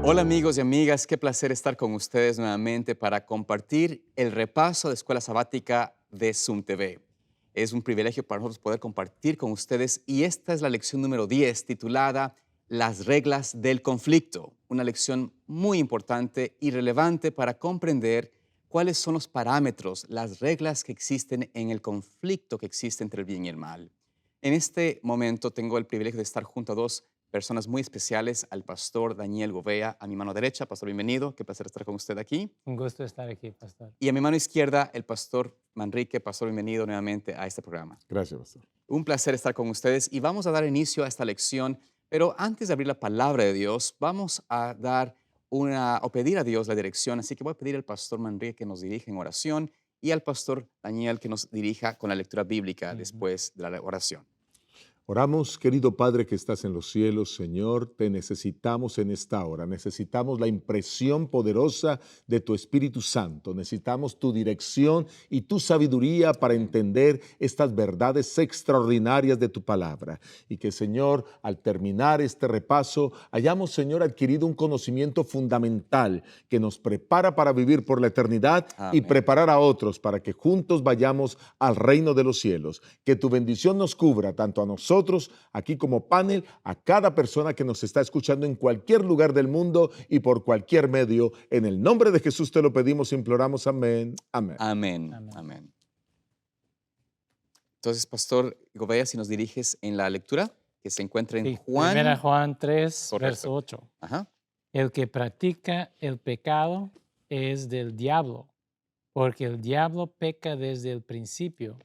Hola amigos y amigas, qué placer estar con ustedes nuevamente para compartir el repaso de Escuela Sabática de Zoom TV. Es un privilegio para nosotros poder compartir con ustedes y esta es la lección número 10 titulada Las reglas del conflicto, una lección muy importante y relevante para comprender cuáles son los parámetros, las reglas que existen en el conflicto que existe entre el bien y el mal. En este momento tengo el privilegio de estar junto a dos personas muy especiales, al pastor Daniel Govea, a mi mano derecha. Pastor, bienvenido, qué placer estar con usted aquí. Un gusto estar aquí, pastor. Y a mi mano izquierda, el pastor Manrique. Pastor, bienvenido nuevamente a este programa. Gracias, pastor. Un placer estar con ustedes y vamos a dar inicio a esta lección, pero antes de abrir la palabra de Dios, vamos a dar o pedir a Dios la dirección, así que voy a pedir al pastor Manrique que nos dirija en oración y al pastor Daniel que nos dirija con la lectura bíblica Ujú. después de la oración. Oramos, querido Padre que estás en los cielos, Señor, te necesitamos en esta hora. Necesitamos la impresión poderosa de tu Espíritu Santo. Necesitamos tu dirección y tu sabiduría para Amén. entender estas verdades extraordinarias de tu palabra. Y que, Señor, al terminar este repaso, hayamos, Señor, adquirido un conocimiento fundamental que nos prepara para vivir por la eternidad y Amén. preparar a otros para que juntos vayamos al reino de los cielos. Que tu bendición nos cubra tanto a nosotros, aquí como panel, a cada persona que nos está escuchando en cualquier lugar del mundo y por cualquier medio. En el nombre de Jesús te lo pedimos, imploramos. Amén. Amén. Amén. Amén. Amén. Entonces, Pastor Gobea, si nos diriges en la lectura que se encuentra en Sí, Primera Juan. Juan 3, Correcto. verso 8. Ajá. El que practica el pecado es del diablo, porque el diablo peca desde el principio.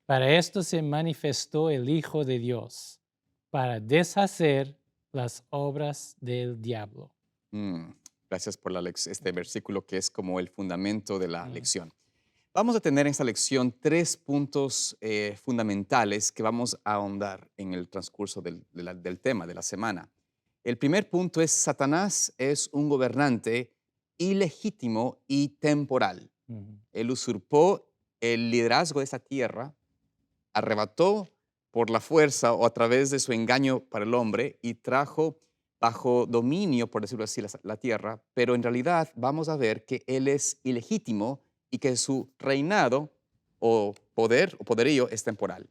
Para esto se manifestó el Hijo de Dios, para deshacer las obras del diablo. Mm, Gracias por este versículo que es como el fundamento de la Mm, lección. Vamos a tener en esta lección tres puntos fundamentales que vamos a ahondar en el transcurso del tema de la semana. El primer punto es: Satanás es un gobernante ilegítimo y temporal. ujú, Él usurpó el liderazgo de esta tierra, arrebató por la fuerza o a través de su engaño para el hombre y trajo bajo dominio, por decirlo así, la tierra, pero en realidad vamos a ver que él es ilegítimo y que su reinado o poder o poderío es temporal.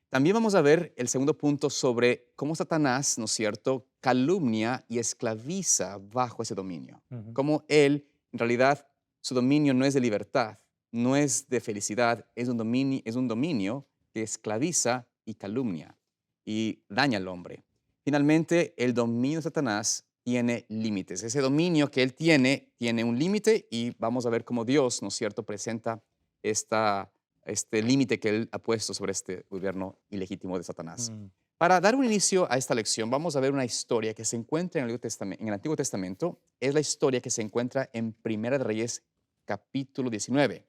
También vamos a ver el segundo punto sobre cómo Satanás, ¿no es cierto?, calumnia y esclaviza bajo ese dominio. ujú, Cómo él, en realidad, su dominio no es de libertad, no es de felicidad, es un dominio que esclaviza y calumnia y daña al hombre. Finalmente, el dominio de Satanás tiene límites. Ese dominio que él tiene un límite y vamos a ver cómo Dios, ¿no es cierto?, presenta esta, este límite que él ha puesto sobre este gobierno ilegítimo de Satanás. mm. Para dar un inicio a esta lección, vamos a ver una historia que se encuentra en el Antiguo Testamento. Es la historia que se encuentra en Primera de Reyes, capítulo 19.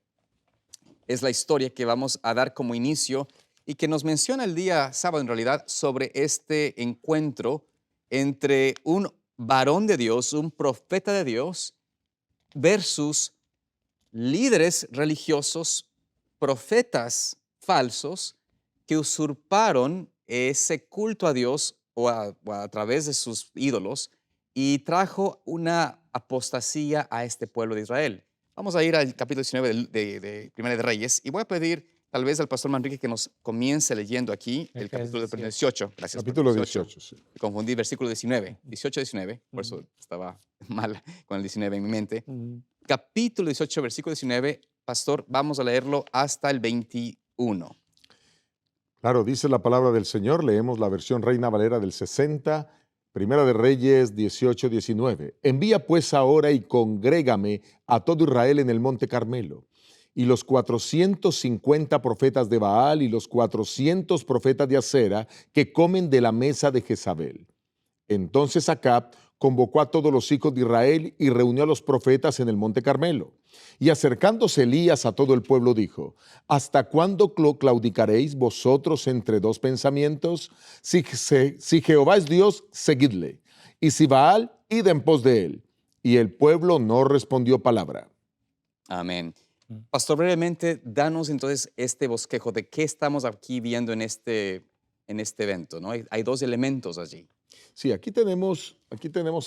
Es la historia que vamos a dar como inicio y que nos menciona el día sábado en realidad sobre este encuentro entre un varón de Dios, un profeta de Dios, versus líderes religiosos, profetas falsos que usurparon ese culto a Dios o a través de sus ídolos y trajo una apostasía a este pueblo de Israel. Vamos a ir al capítulo 19 de Primera de Reyes y voy a pedir tal vez al pastor Manrique que nos comience leyendo aquí el Creo que es capítulo de 18. 18. Gracias por Capítulo 18. 18. Sí. Me confundí versículo 19, Ujú, 18-19, por ujú, eso estaba mal con el 19 en mi mente. ujú. Capítulo 18, versículo 19, pastor, vamos a leerlo hasta el 21. Claro, dice la palabra del Señor, leemos la versión Reina Valera del 60, Primera de Reyes 18, 19. Envía pues ahora y congrégame a todo Israel en el monte Carmelo. Y los 450 profetas de Baal y los 400 profetas de Acera que comen de la mesa de Jezabel. Entonces Acab convocó a todos los hijos de Israel y reunió a los profetas en el monte Carmelo. Y acercándose Elías a todo el pueblo dijo: ¿Hasta cuándo claudicaréis vosotros entre dos pensamientos? Si Jehová es Dios, seguidle, y si Baal, id en pos de él. Y el pueblo no respondió palabra. Amén. Mm. Pastor, brevemente, danos entonces este bosquejo de qué estamos aquí viendo en este evento, ¿no? Hay dos elementos allí. Sí, aquí tenemos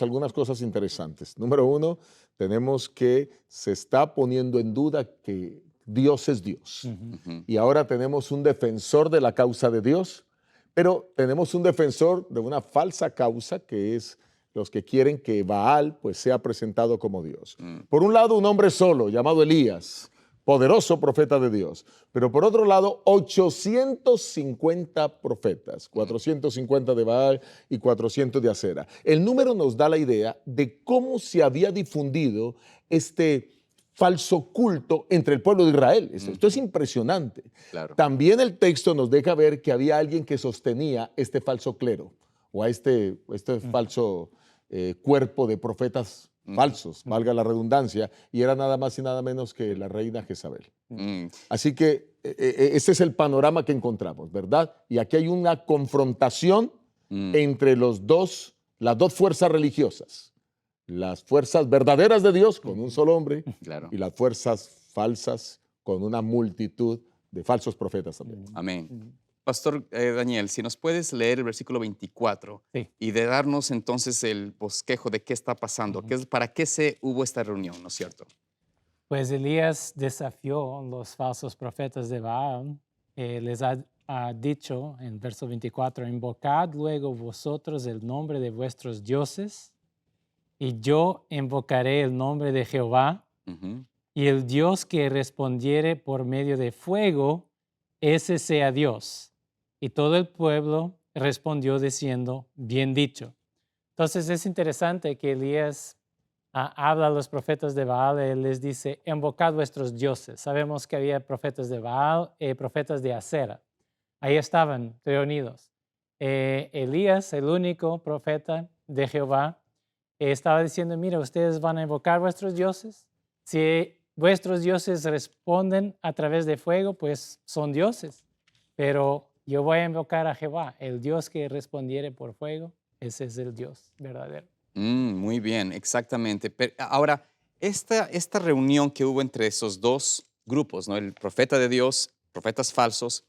algunas cosas interesantes. Número uno, tenemos que se está poniendo en duda que Dios es Dios. Ujú. Ujú. Y ahora tenemos un defensor de la causa de Dios, pero tenemos un defensor de una falsa causa que es los que quieren que Baal pues sea presentado como Dios. Mm. Por un lado, un hombre solo llamado Elías, poderoso profeta de Dios, pero por otro lado, 850 profetas, 450 de Baal y 400 de Acera. El número nos da la idea de cómo se había difundido este falso culto entre el pueblo de Israel. Esto es impresionante. Claro. También el texto nos deja ver que había alguien que sostenía este falso clero o a este falso cuerpo de profetas falsos, valga la redundancia, y era nada más y nada menos que la reina Jezabel. Mm. Así que ese es el panorama que encontramos, ¿verdad? Y aquí hay una confrontación entre las dos fuerzas religiosas, las fuerzas verdaderas de Dios con un solo hombre Claro. y las fuerzas falsas con una multitud de falsos profetas también. Amén. Pastor Daniel, si nos puedes leer el versículo 24 Sí. y de darnos entonces el bosquejo de qué está pasando, para qué se hubo esta reunión, ¿no es cierto? Pues Elías desafió a los falsos profetas de Baal. Les ha dicho en verso 24, invocad luego vosotros el nombre de vuestros dioses, y yo invocaré el nombre de Jehová, Ujú. y el Dios que respondiere por medio de fuego, ese sea Dios. Y todo el pueblo respondió diciendo, bien dicho. Entonces es interesante que Elías habla a los profetas de Baal, él les dice, invocad vuestros dioses. Sabemos que había profetas de Baal y profetas de Acera. Ahí estaban reunidos. Elías, el único profeta de Jehová, estaba diciendo, mira, ustedes van a invocar vuestros dioses. Si vuestros dioses responden a través de fuego, pues son dioses. Pero yo voy a invocar a Jehová, el Dios que respondiere por fuego, ese es el Dios verdadero. Muy bien, exactamente. Ahora, esta reunión que hubo entre esos dos grupos, ¿no? El profeta de Dios, profetas falsos,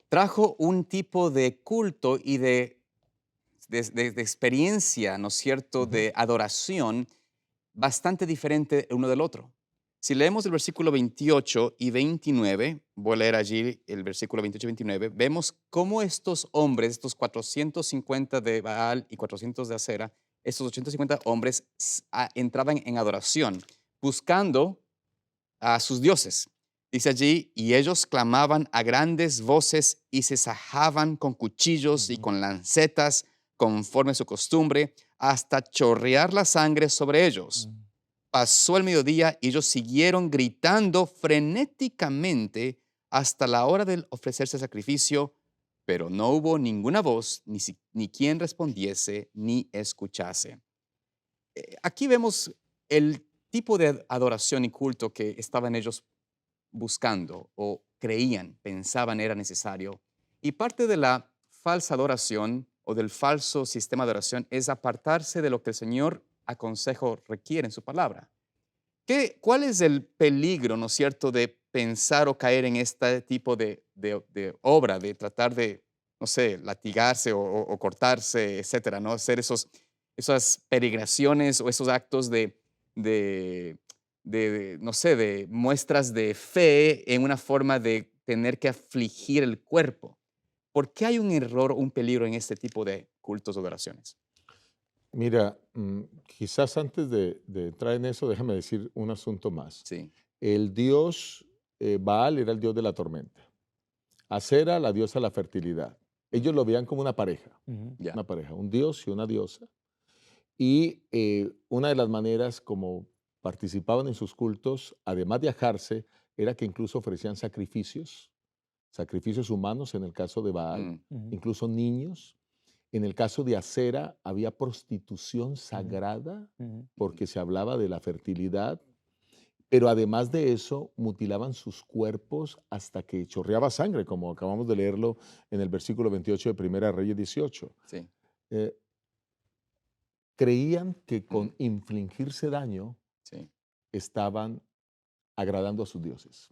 trajo un tipo de culto y de experiencia, ¿no es cierto?, de adoración bastante diferente uno del otro. Si leemos el versículo 28 y 29, voy a leer allí el versículo 28 y 29, vemos cómo estos hombres, estos 450 de Baal y 400 de Acera, estos 850 hombres entraban en adoración, buscando a sus dioses. Dice allí, y ellos clamaban a grandes voces y se sajaban con cuchillos y con lancetas, conforme a su costumbre, hasta chorrear la sangre sobre ellos. Pasó el mediodía y ellos siguieron gritando frenéticamente hasta la hora del ofrecerse sacrificio, pero no hubo ninguna voz, ni quien respondiese, ni escuchase. Aquí vemos el tipo de adoración y culto que estaban ellos buscando o creían, pensaban era necesario. Y parte de la falsa adoración o del falso sistema de adoración es apartarse de lo que el Señor aconsejo requiere en su palabra. ¿Cuál es el peligro, no es cierto, de pensar o caer en este tipo de obra, de tratar de, no sé, latigarse o cortarse, etcétera, ¿no? Hacer esas peregrinaciones o esos actos de, no sé, de muestras de fe en una forma de tener que afligir el cuerpo. ¿Por qué hay un error, un peligro en este tipo de cultos o oraciones? Mira, quizás antes de entrar en eso, déjame decir un asunto más. Sí. El dios Baal era el dios de la tormenta. Acera, la diosa de la fertilidad. Ellos lo veían como Ya. una pareja, un dios y una diosa. Y una de las maneras como participaban en sus cultos, además de ajarse, era que incluso ofrecían sacrificios, sacrificios humanos en el caso de Baal, Mm. incluso niños. En el caso de Acera había prostitución sagrada porque se hablaba de la fertilidad, pero además de eso mutilaban sus cuerpos hasta que chorreaba sangre, como acabamos de leerlo en el versículo 28 de Primera Reyes 18. Sí. Eh, Creían que Mm. con infligirse daño Sí. estaban agradando a sus dioses,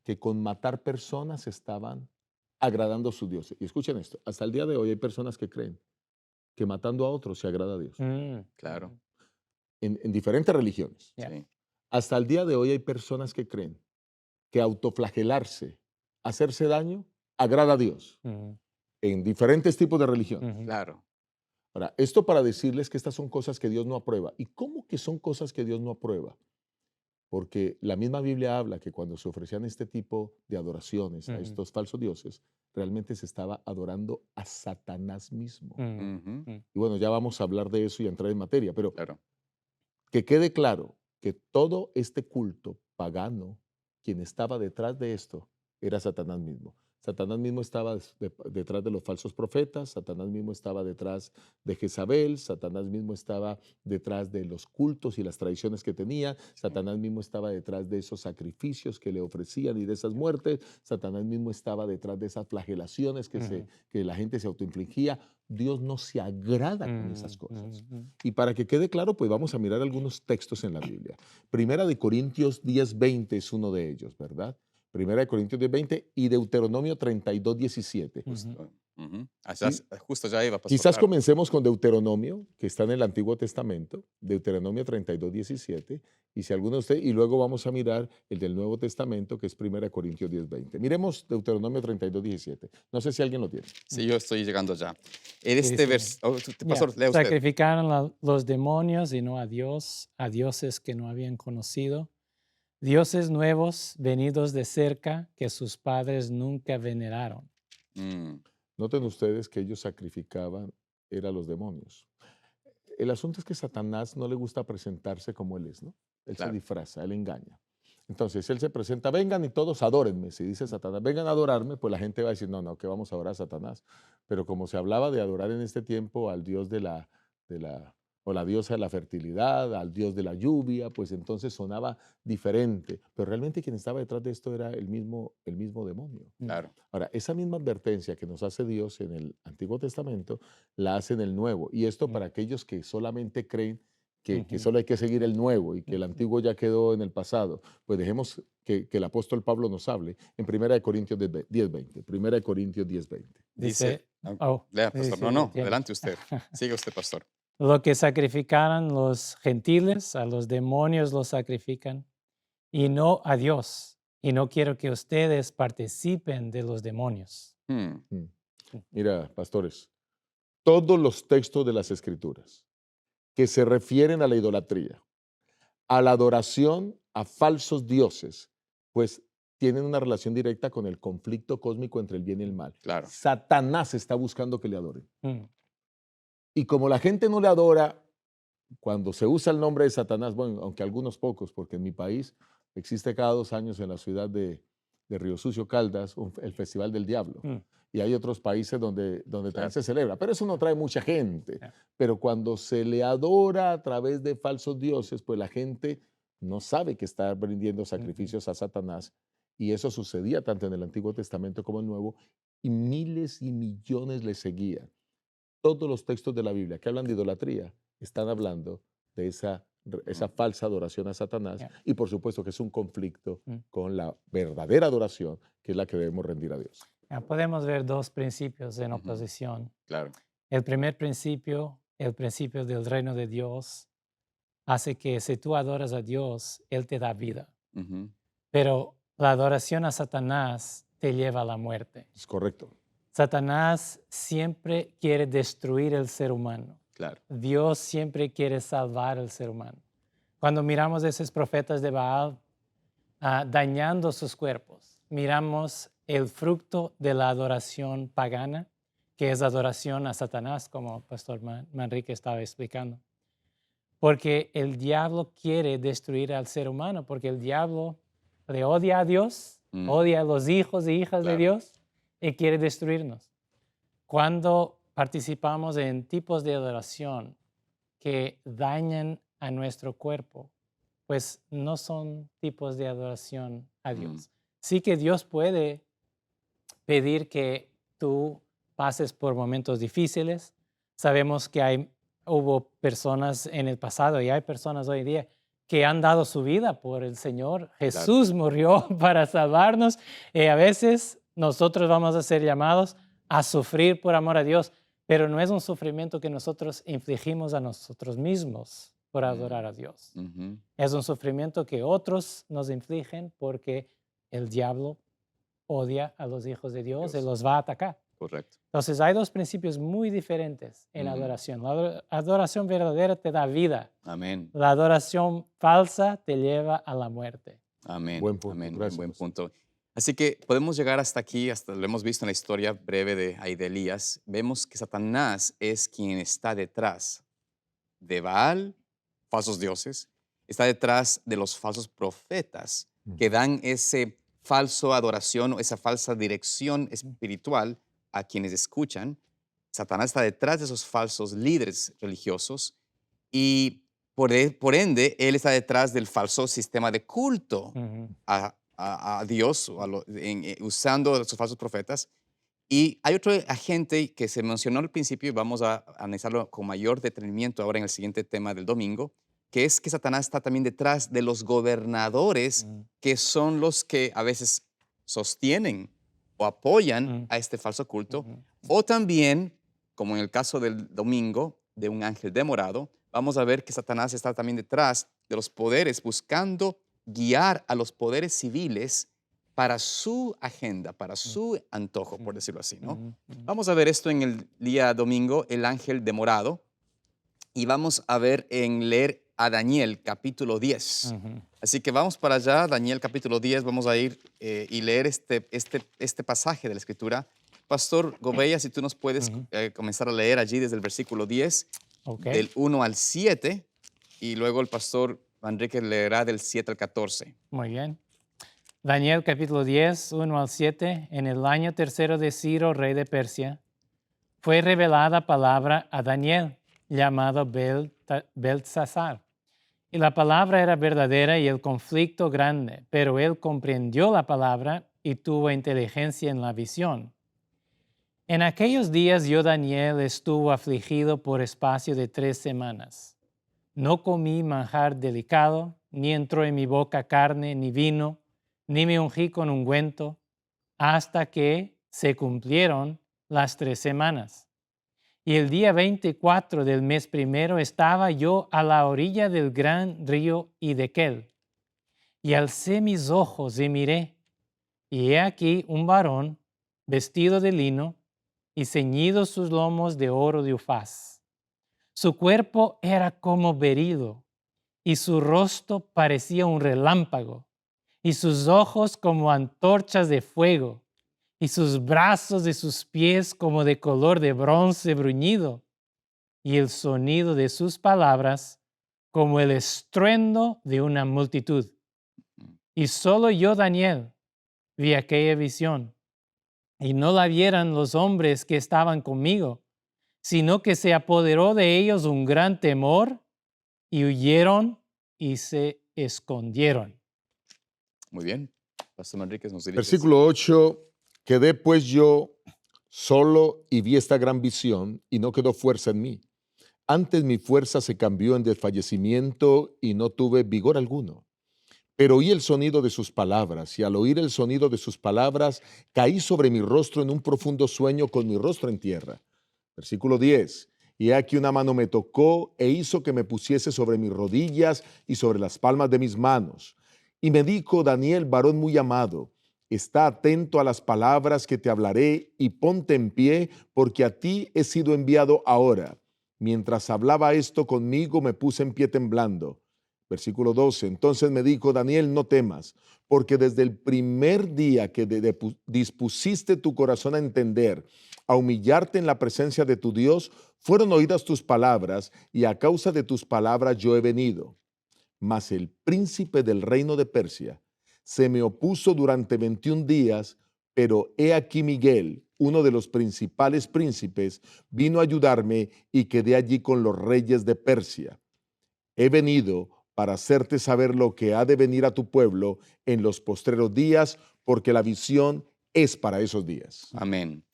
que con matar personas estaban agradando a sus dioses. Y escuchen esto, hasta el día de hoy hay personas que creen que matando a otros se agrada a Dios. Claro. En diferentes religiones. Ya. Sí. Hasta el día de hoy hay personas que creen que autoflagelarse, hacerse daño, agrada a Dios. En diferentes tipos de religión. Claro. Ahora, esto para decirles que estas son cosas que Dios no aprueba. ¿Y cómo que son cosas que Dios no aprueba? Porque la misma Biblia habla que cuando se ofrecían este tipo de adoraciones a estos falsos dioses, realmente se estaba adorando a Satanás mismo. Ujú. Y bueno, ya vamos a hablar de eso y a entrar en materia, pero Claro. que quede claro que todo este culto pagano, quien estaba detrás de esto, era Satanás mismo. Satanás mismo estaba detrás de los falsos profetas, Satanás mismo estaba detrás de Jezabel, Satanás mismo estaba detrás de los cultos y las tradiciones que tenía, Satanás mismo estaba detrás de esos sacrificios que le ofrecían y de esas muertes, Satanás mismo estaba detrás de esas flagelaciones que la gente se autoinfligía. Dios no se agrada con esas cosas. Y para que quede claro, pues vamos a mirar algunos textos en la Biblia. Primera de Corintios 10:20 es uno de ellos, ¿verdad? Primera de Corintios 10:20 y Deuteronomio 32:17. Justo. Ujú. Sí. Justo ya iba, pastor. Quizás Claro. comencemos con Deuteronomio, que está en el Antiguo Testamento, Deuteronomio 32:17, y si alguno de ustedes, y luego vamos a mirar el del Nuevo Testamento, que es Primera de Corintios 10:20. Miremos Deuteronomio 32:17. No sé si alguien lo tiene. Sí, yo estoy llegando ya. En este dice, verso, Ya, pastor, lea usted. sacrificaron los demonios y no a Dios, a dioses que no habían conocido, dioses nuevos venidos de cerca que sus padres nunca veneraron. Mm, Noten ustedes que ellos sacrificaban, era los demonios. El asunto es que Satanás no le gusta presentarse como él es, ¿no? Él Claro. se disfraza, él engaña. Entonces él se presenta, vengan y todos adórenme. Si dice Satanás, vengan a adorarme, pues la gente va a decir, no, no, que vamos a adorar a Satanás. Pero como se hablaba de adorar en este tiempo al dios o la diosa de la fertilidad, al dios de la lluvia, pues entonces sonaba diferente. Pero realmente quien estaba detrás de esto era el mismo demonio. claro. Ahora, esa misma advertencia que nos hace Dios en el Antiguo Testamento, la hace en el Nuevo. Y esto para aquellos que solamente creen que solo hay que seguir el Nuevo y que el Antiguo ya quedó en el pasado. Pues dejemos que el apóstol Pablo nos hable en 1 Corintios 10:20. 1 Corintios 10:20. Dice, lea, pastor. dice, No, no, entiendo. adelante usted. Sigue usted, pastor. Lo que sacrificaron los gentiles, a los demonios los sacrifican, y no a Dios. Y no quiero que ustedes participen de los demonios. Mm, Mira, pastores, todos los textos de las Escrituras que se refieren a la idolatría, a la adoración a falsos dioses, pues tienen una relación directa con el conflicto cósmico entre el bien y el mal. Claro. Satanás está buscando que le adoren. Mm, Y como la gente no le adora, cuando se usa el nombre de Satanás, bueno, aunque algunos pocos, porque en mi país existe cada 2 años en la ciudad de Río Sucio, Caldas, el Festival del Diablo. mm, Y hay otros países donde Claro. también se celebra, pero eso no trae mucha gente. Ya. Pero cuando se le adora a través de falsos dioses, pues la gente no sabe que está rindiendo sacrificios a Satanás. Y eso sucedía tanto en el Antiguo Testamento como en el Nuevo, y miles y millones le seguían. Todos los textos de la Biblia que hablan de idolatría están hablando de esa falsa adoración a Satanás, Ya. y por supuesto que es un conflicto Mm. con la verdadera adoración, que es la que debemos rendir a Dios. Ya, podemos ver dos principios en Ujú. oposición. claro. El primer principio, el principio del reino de Dios, hace que si tú adoras a Dios, Él te da vida. Ujú. Pero la adoración a Satanás te lleva a la muerte. Es correcto. Satanás siempre quiere destruir el ser humano. Claro. Dios siempre quiere salvar al ser humano. Cuando miramos a esos profetas de Baal dañando sus cuerpos, miramos el fruto de la adoración pagana, que es adoración a Satanás, como Pastor Manrique estaba explicando. Porque el diablo quiere destruir al ser humano, porque el diablo le odia a Dios, Mm. odia a los hijos e hijas de Claro. Dios y quiere destruirnos. Cuando participamos en tipos de adoración que dañan a nuestro cuerpo, pues no son tipos de adoración a Dios. Sí que Dios puede pedir que tú pases por momentos difíciles. Sabemos que hubo personas en el pasado y hay personas hoy día que han dado su vida por el Señor. Jesús murió para salvarnos. A veces nosotros vamos a ser llamados a sufrir por amor a Dios, pero no es un sufrimiento que nosotros infligimos a nosotros mismos por adorar a Dios. Ujú. Es un sufrimiento que otros nos infligen porque el diablo odia a los hijos de Dios y Dios. los va a atacar. Correcto. Entonces hay dos principios muy diferentes en adoración. La adoración verdadera te da vida. Amén. La adoración falsa te lleva a la muerte. Amén. Buen punto, Amén. gracias, Buen pastor. punto. Así que podemos llegar hasta aquí, hasta lo hemos visto en la historia breve de ahí de Elías. Vemos que Satanás es quien está detrás de Baal, falsos dioses, está detrás de los falsos profetas que dan ese falso adoración o esa falsa dirección espiritual a quienes escuchan. Satanás está detrás de esos falsos líderes religiosos y por ende él está detrás del falso sistema de culto Ujú. a Dios o usando esos falsos profetas. Y hay otro agente que se mencionó al principio y vamos a analizarlo con mayor detenimiento ahora en el siguiente tema del domingo, que es que Satanás está también detrás de los gobernadores, Mm. que son los que a veces sostienen o apoyan Mm. a este falso culto, Ujú. o también, como en el caso del domingo, de un ángel demorado, vamos a ver que Satanás está también detrás de los poderes, buscando guiar a los poderes civiles para su agenda, para su antojo, por decirlo así, ¿no? Ujú. Ujú. Vamos a ver esto en el día domingo, el ángel demorado, y vamos a ver en leer a Daniel, capítulo 10. Ujú. Así que vamos para allá, Daniel, capítulo 10, vamos a ir y leer este pasaje de la Escritura. Pastor Gobella, si tú nos puedes Ujú. comenzar a leer allí desde el versículo 10, Ok. del 1 al 7, y luego el pastor Manrique leerá del 7 al 14. Muy bien. Daniel capítulo 10, 1 al 7. En el año tercero de Ciro, rey de Persia, fue revelada palabra a Daniel, llamado Beltsasar. Y la palabra era verdadera y el conflicto grande, pero él comprendió la palabra y tuvo inteligencia en la visión. En aquellos días yo, Daniel, estuvo afligido por espacio de 3 semanas. No comí manjar delicado, ni entró en mi boca carne, ni vino, ni me ungí con ungüento, hasta que se cumplieron las 3 semanas. Y el día 24 del mes primero estaba yo a la orilla del gran río Hiddekel, y alcé mis ojos y miré, y he aquí un varón vestido de lino y ceñidos sus lomos de oro de Ufaz. Su cuerpo era como berilo, y su rostro parecía un relámpago, y sus ojos como antorchas de fuego, y sus brazos y sus pies como de color de bronce bruñido, y el sonido de sus palabras como el estruendo de una multitud. Y solo yo, Daniel, vi aquella visión, y no la vieran los hombres que estaban conmigo, sino que se apoderó de ellos un gran temor, y huyeron y se escondieron. Muy bien. Pastor Manrique, nos diriges. Versículo 8, quedé pues yo solo y vi esta gran visión y no quedó fuerza en mí. Antes mi fuerza se cambió en desfallecimiento y no tuve vigor alguno. Pero oí el sonido de sus palabras, y al oír el sonido de sus palabras, caí sobre mi rostro en un profundo sueño con mi rostro en tierra. Versículo 10. Y he aquí una mano me tocó e hizo que me pusiese sobre mis rodillas y sobre las palmas de mis manos. Y me dijo, Daniel, varón muy amado, está atento a las palabras que te hablaré y ponte en pie, porque a ti he sido enviado ahora. Mientras hablaba esto conmigo, me puse en pie temblando. Versículo 12. Entonces me dijo, Daniel, no temas, porque desde el primer día que dispusiste tu corazón a entender, a humillarte en la presencia de tu Dios, fueron oídas tus palabras, y a causa de tus palabras yo he venido. Mas el príncipe del reino de Persia se me opuso durante 21 días, pero he aquí Miguel, uno de los principales príncipes, vino a ayudarme y quedé allí con los reyes de Persia. He venido para hacerte saber lo que ha de venir a tu pueblo en los postreros días, porque la visión es para esos días. Amén.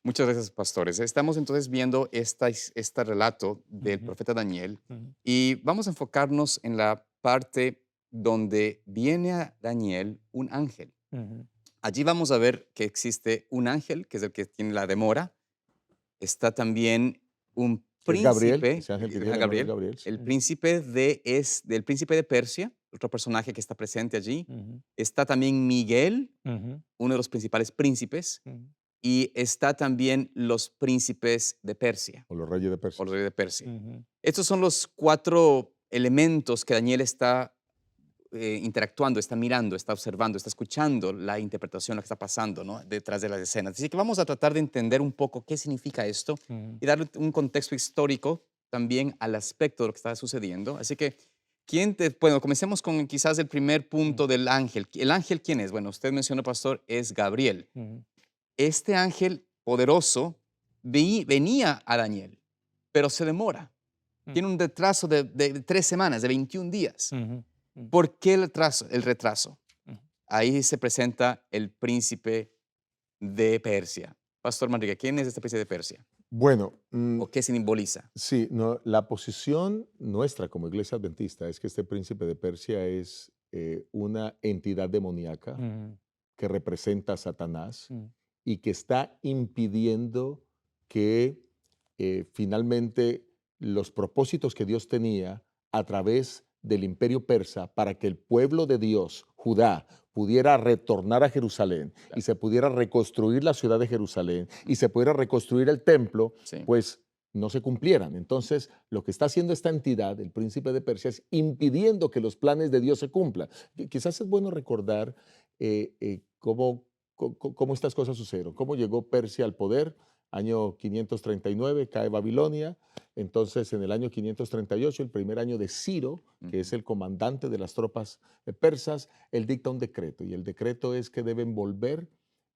Muchas gracias, pastores. Estamos entonces viendo este relato del Ujú. profeta Daniel Ujú. y vamos a enfocarnos en la parte donde viene a Daniel un ángel. Ujú. Allí vamos a ver que existe un ángel, que es el que tiene la demora, Está también un Es Gabriel, príncipe, ese ángel que el tiene el nombre de Gabriel, Gabriel. Sí. el príncipe del príncipe de Persia, otro personaje que está presente allí. Ujú, Está también Miguel, ujú, uno de los principales príncipes, ujú, y está también los príncipes de Persia, O los reyes de o Persia. los reyes de Persia. ujú, Estos son los 4 elementos que Daniel está interactuando, está mirando, está observando, está escuchando la interpretación, lo que está pasando, ¿no?, detrás de las escenas. Así que vamos a tratar de entender un poco qué significa esto ujú. y darle un contexto histórico también al aspecto de lo que está sucediendo. Así que, bueno, comencemos con quizás el primer Mm, punto del ángel. ¿El ángel quién es? Bueno, usted mencionó, pastor, es Gabriel. ujú, Este ángel poderoso venía a Daniel, pero se demora. mm, Tiene un retraso de 3 semanas, de 21 días. ujú, mm, ¿Por qué el retraso? El retraso. mm. Ahí se presenta el príncipe de Persia. Pastor Manrique, ¿quién es este príncipe de Persia? Bueno, ¿O qué simboliza? sí, no, la posición nuestra como iglesia adventista es que este príncipe de Persia es una entidad demoníaca Ujú, que representa a Satanás mm, y que está impidiendo que finalmente los propósitos que Dios tenía a través del imperio persa para que el pueblo de Dios, Judá, pudiera retornar a Jerusalén y Claro. se pudiera reconstruir la ciudad de Jerusalén y se pudiera reconstruir el templo, Sí. pues no se cumplieran. Entonces, lo que está haciendo esta entidad, el príncipe de Persia, es impidiendo que los planes de Dios se cumplan. Quizás es bueno recordar cómo estas cosas sucedieron, cómo llegó Persia al poder. Año 539 cae Babilonia, entonces en el año 538, el primer año de Ciro, que es Ujú. el comandante de las tropas persas, él dicta un decreto y el decreto es que deben volver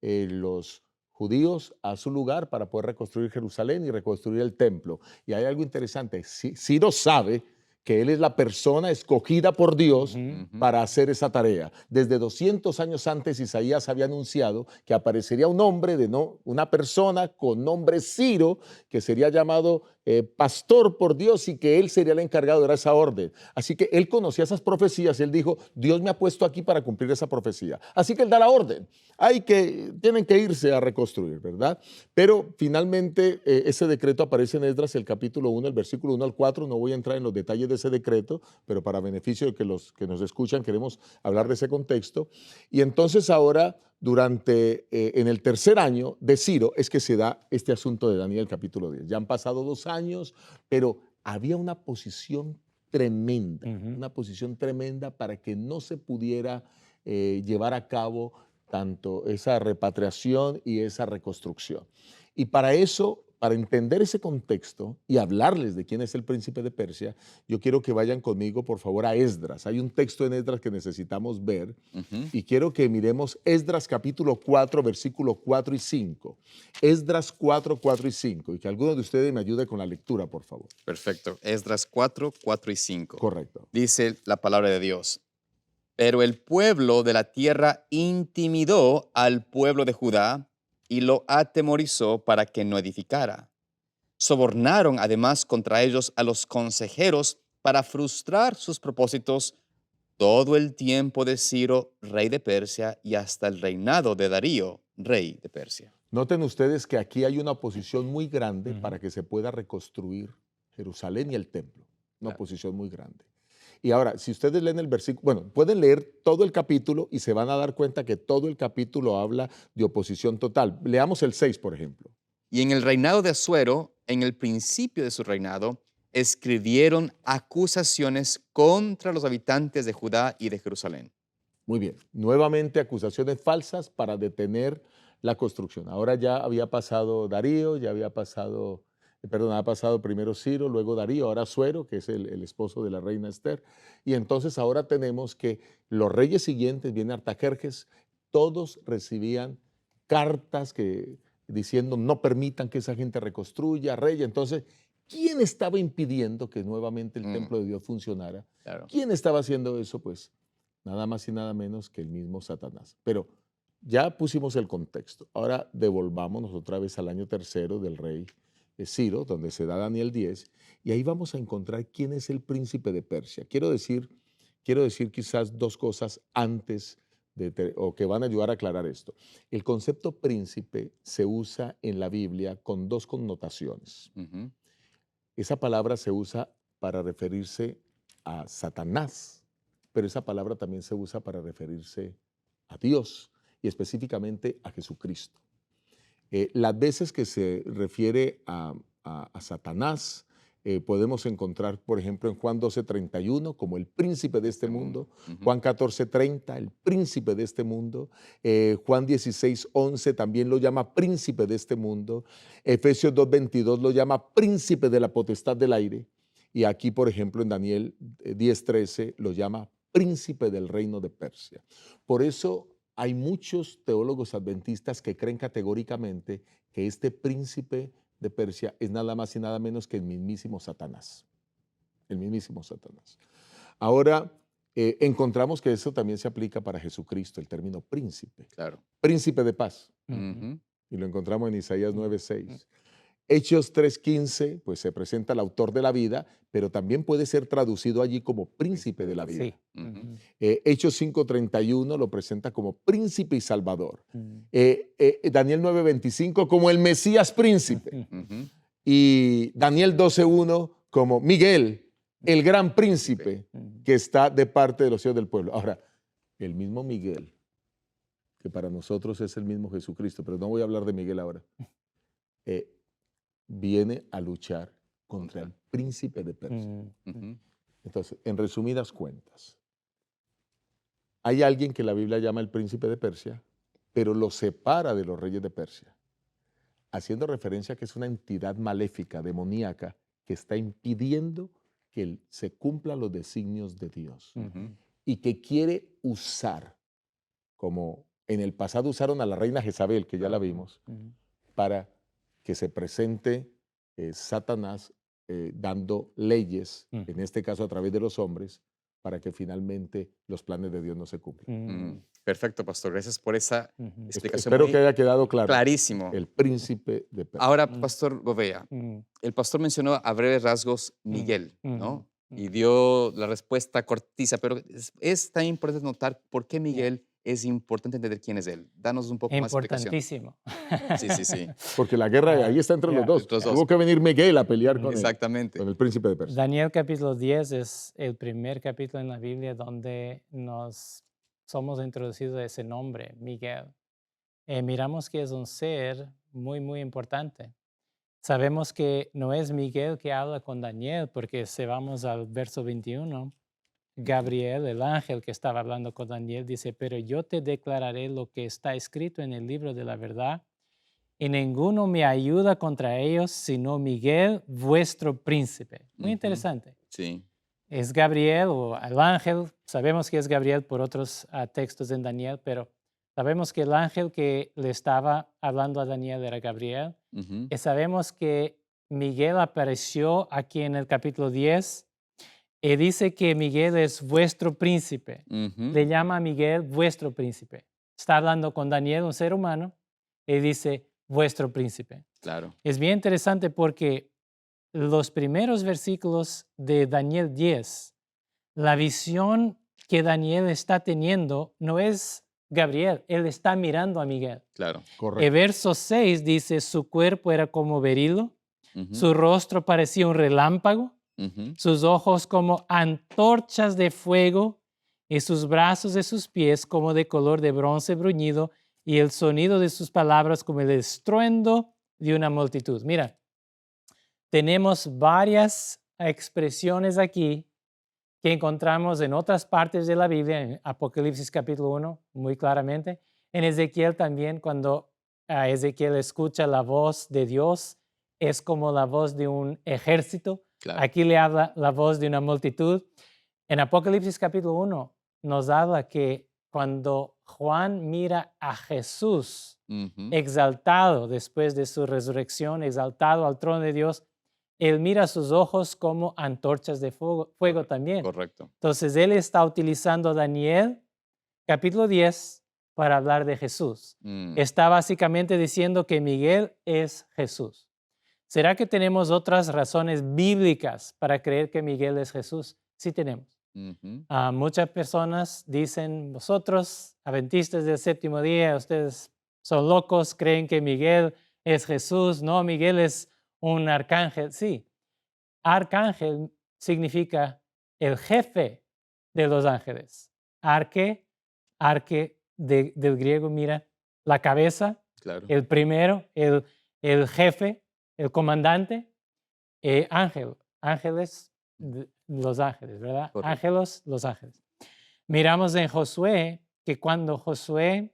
los judíos a su lugar para poder reconstruir Jerusalén y reconstruir el templo. Y hay algo interesante, Ciro sabe que él es la persona escogida por Dios ujú, Ujú. para hacer esa tarea. Desde 200 años antes, Isaías había anunciado que aparecería un hombre, una persona con nombre Ciro, que sería llamado pastor por Dios y que él sería el encargado de dar esa orden. Así que él conocía esas profecías y él dijo, Dios me ha puesto aquí para cumplir esa profecía. Así que él da la orden. Tienen que irse a reconstruir, ¿verdad? Pero finalmente ese decreto aparece en Esdras, el capítulo 1, el versículo 1 al 4. No voy a entrar en los detalles de ese decreto, pero para beneficio de que los que nos escuchan queremos hablar de ese contexto. Y entonces ahora, en el tercer año de Ciro, es que se da este asunto de Daniel capítulo 10. Ya han pasado 2 años, pero había una posición ujú. tremenda para que no se pudiera llevar a cabo tanto esa repatriación y esa reconstrucción. Y para eso, para entender ese contexto y hablarles de quién es el príncipe de Persia, yo quiero que vayan conmigo, por favor, a Esdras. Hay un texto en Esdras que necesitamos ver Ujú. y quiero que miremos Esdras capítulo 4, versículos 4 y 5. Esdras 4, 4 y 5. Y que alguno de ustedes me ayude con la lectura, por favor. Perfecto. Esdras 4, 4 y 5. Correcto. Dice la palabra de Dios. Pero el pueblo de la tierra intimidó al pueblo de Judá y lo atemorizó para que no edificara. Sobornaron además contra ellos a los consejeros para frustrar sus propósitos todo el tiempo de Ciro, rey de Persia, y hasta el reinado de Darío, rey de Persia. Noten ustedes que aquí hay una oposición muy grande Ujú. para que se pueda reconstruir Jerusalén y el templo. Una Claro. oposición muy grande. Y ahora, si ustedes leen el versículo, bueno, pueden leer todo el capítulo y se van a dar cuenta que todo el capítulo habla de oposición total. Leamos el 6, por ejemplo. Y en el reinado de Asuero, en el principio de su reinado, escribieron acusaciones contra los habitantes de Judá y de Jerusalén. Muy bien. Nuevamente acusaciones falsas para detener la construcción. Ahora ya había pasado Darío, ya había pasado, perdón, ha pasado primero Ciro, luego Darío, ahora Suero, que es el esposo de la reina Esther. Y entonces ahora tenemos que los reyes siguientes, viene Artajerjes, todos recibían cartas diciendo no permitan que esa gente reconstruya, rey. Entonces, ¿quién estaba impidiendo que nuevamente el Mm, templo de Dios funcionara? claro. ¿Quién estaba haciendo eso? Pues nada más y nada menos que el mismo Satanás. Pero ya pusimos el contexto. Ahora devolvámonos otra vez al año tercero del rey Ciro, donde se da Daniel 10, y ahí vamos a encontrar quién es el príncipe de Persia. Quiero decir quizás 2 cosas antes o que van a ayudar a aclarar esto. El concepto príncipe se usa en la Biblia con dos connotaciones. Ujú. Esa palabra se usa para referirse a Satanás, pero esa palabra también se usa para referirse a Dios y específicamente a Jesucristo. Las veces que se refiere a Satanás, podemos encontrar, por ejemplo, en Juan 12:31 como el príncipe de este mundo, Ujú. Juan 14:30, el príncipe de este mundo, Juan 16:11 también lo llama príncipe de este mundo, Efesios 2:22 lo llama príncipe de la potestad del aire, y aquí, por ejemplo, en Daniel 10:13 lo llama príncipe del reino de Persia. Por eso hay muchos teólogos adventistas que creen categóricamente que este príncipe de Persia es nada más y nada menos que el mismísimo Satanás. El mismísimo Satanás. Ahora, encontramos que eso también se aplica para Jesucristo, el término príncipe. Claro. Príncipe de paz. Ujú. Y lo encontramos en Isaías 9:6. Hechos 3:15, pues se presenta el autor de la vida, pero también puede ser traducido allí como príncipe de la vida. Sí. Ujú. Ujú. Hechos 5:31 lo presenta como príncipe y salvador. Mm. Daniel 9:25 como el Mesías príncipe. Ujú. Y Daniel 12:1 como Miguel, el gran príncipe Mm. que está de parte de los hijos del pueblo. Ahora, el mismo Miguel, que para nosotros es el mismo Jesucristo, pero no voy a hablar de Miguel ahora, viene a luchar contra el príncipe de Persia. Mm. Ujú. Entonces, en resumidas cuentas, hay alguien que la Biblia llama el príncipe de Persia, pero lo separa de los reyes de Persia, haciendo referencia a que es una entidad maléfica, demoníaca, que está impidiendo que se cumplan los designios de Dios Ujú. y que quiere usar, como en el pasado usaron a la reina Jezabel, que ya la vimos, Ujú. para que se presente Satanás dando leyes, Ujú. en este caso a través de los hombres, para que finalmente los planes de Dios no se cumplan. Mm. Perfecto, pastor. Gracias por esa Ujú. explicación Espero muy que haya quedado claro. clarísimo. El príncipe de Persia. Ahora, Mm. pastor Gouveia, Mm. el pastor mencionó a breves rasgos Miguel, Ujú. ¿no? Y Ujú. dio la respuesta cortiza, pero es tan importante notar por qué Miguel es importante entender quién es él. Danos un poco más de explicación. Importantísimo. Sí, sí, sí. Porque la guerra ahí está entre los Ya. dos. Entre los dos. Tuvo que venir Miguel a pelear con Exactamente. el príncipe de Persia. Daniel capítulo 10 es el primer capítulo en la Biblia donde nos somos introducidos a ese nombre, Miguel. Miramos que es un ser muy, muy importante. Sabemos que no es Miguel que habla con Daniel, porque si vamos al verso 21, Gabriel, el ángel que estaba hablando con Daniel, dice, pero yo te declararé lo que está escrito en el libro de la verdad, y ninguno me ayuda contra ellos, sino Miguel, vuestro príncipe. Muy Ujú. interesante. Sí. Es Gabriel o el ángel, sabemos que es Gabriel por otros textos en Daniel, pero sabemos que el ángel que le estaba hablando a Daniel era Gabriel. Ujú. Y sabemos que Miguel apareció aquí en el capítulo 10 y dice que Miguel es vuestro príncipe. Ujú. Le llama a Miguel vuestro príncipe. Está hablando con Daniel, un ser humano, y dice vuestro príncipe. Claro. Es bien interesante porque los primeros versículos de Daniel 10, la visión que Daniel está teniendo no es Gabriel, él está mirando a Miguel. Claro. El Correcto. verso 6 dice, su cuerpo era como berilo, Ujú. su rostro parecía un relámpago, Ujú. sus ojos como antorchas de fuego y sus brazos y sus pies como de color de bronce bruñido y el sonido de sus palabras como el estruendo de una multitud. Mira, tenemos varias expresiones aquí que encontramos en otras partes de la Biblia, en Apocalipsis capítulo 1, muy claramente. En Ezequiel también, cuando Ezequiel escucha la voz de Dios, es como la voz de un ejército. Claro. Aquí le habla la voz de una multitud. En Apocalipsis capítulo 1 nos habla que cuando Juan mira a Jesús Ujú. exaltado después de su resurrección, exaltado al trono de Dios, él mira sus ojos como antorchas de fuego también. Correcto. Entonces, él está utilizando Daniel, capítulo 10, para hablar de Jesús. Mm. Está básicamente diciendo que Miguel es Jesús. ¿Será que tenemos otras razones bíblicas para creer que Miguel es Jesús? Sí tenemos. Ujú. Muchas personas dicen, vosotros, adventistas del séptimo día, ustedes son locos, creen que Miguel es Jesús. No, Miguel es un arcángel. Sí, arcángel significa el jefe de los ángeles. Arque del griego, mira, la cabeza, Claro. el primero, el jefe, el comandante. Ángeles, los ángeles, ¿verdad? Correcto. Ángelos, los ángeles. Miramos en Josué que cuando Josué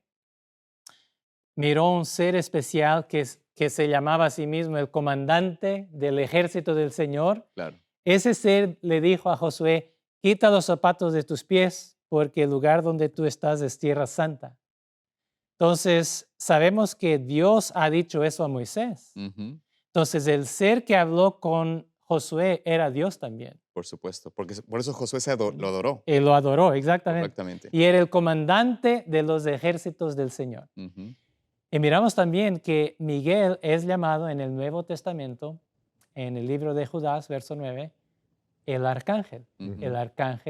miró un ser especial que se llamaba a sí mismo el comandante del ejército del Señor, Claro. ese ser le dijo a Josué, quita los zapatos de tus pies porque el lugar donde tú estás es tierra santa. Entonces, sabemos que Dios ha dicho eso a Moisés. Ujú. Entonces, el ser que habló con Josué era Dios también. Por supuesto. Porque por eso Josué lo adoró. Él lo adoró, exactamente. Correctamente. Y era el comandante de los ejércitos del Señor. Ujú. Y miramos también que Miguel es llamado en el Nuevo Testamento, en el libro de Judas, verso 9, el arcángel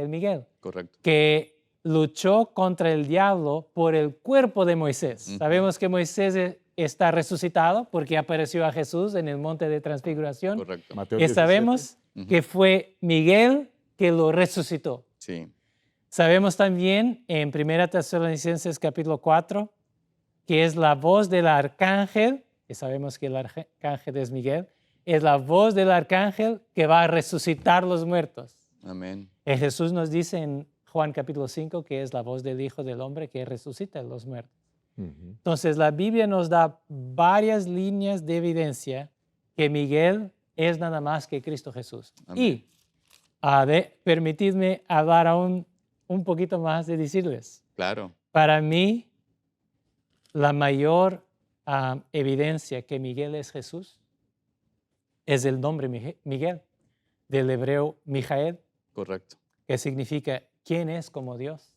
Miguel, Correcto. que luchó contra el diablo por el cuerpo de Moisés. Ujú. Sabemos que Moisés está resucitado porque apareció a Jesús en el monte de transfiguración. Correcto. Mateo Y 17. sabemos Ujú. que fue Miguel que lo resucitó. Sí. Sabemos también en 1 Tesalonicenses capítulo 4 que es la voz del arcángel, que sabemos que el arcángel es Miguel, es la voz del arcángel que va a resucitar los muertos. Amén. Jesús nos dice en Juan capítulo 5 que es la voz del Hijo del Hombre que resucita a los muertos. Ujú. Entonces la Biblia nos da varias líneas de evidencia que Miguel es nada más que Cristo Jesús. Amén. Y permitidme hablar aún un poquito más de decirles, Claro. para mí la mayor evidencia que Miguel es Jesús es el nombre Miguel, del hebreo Mijael, Correcto. que significa ¿quién es como Dios?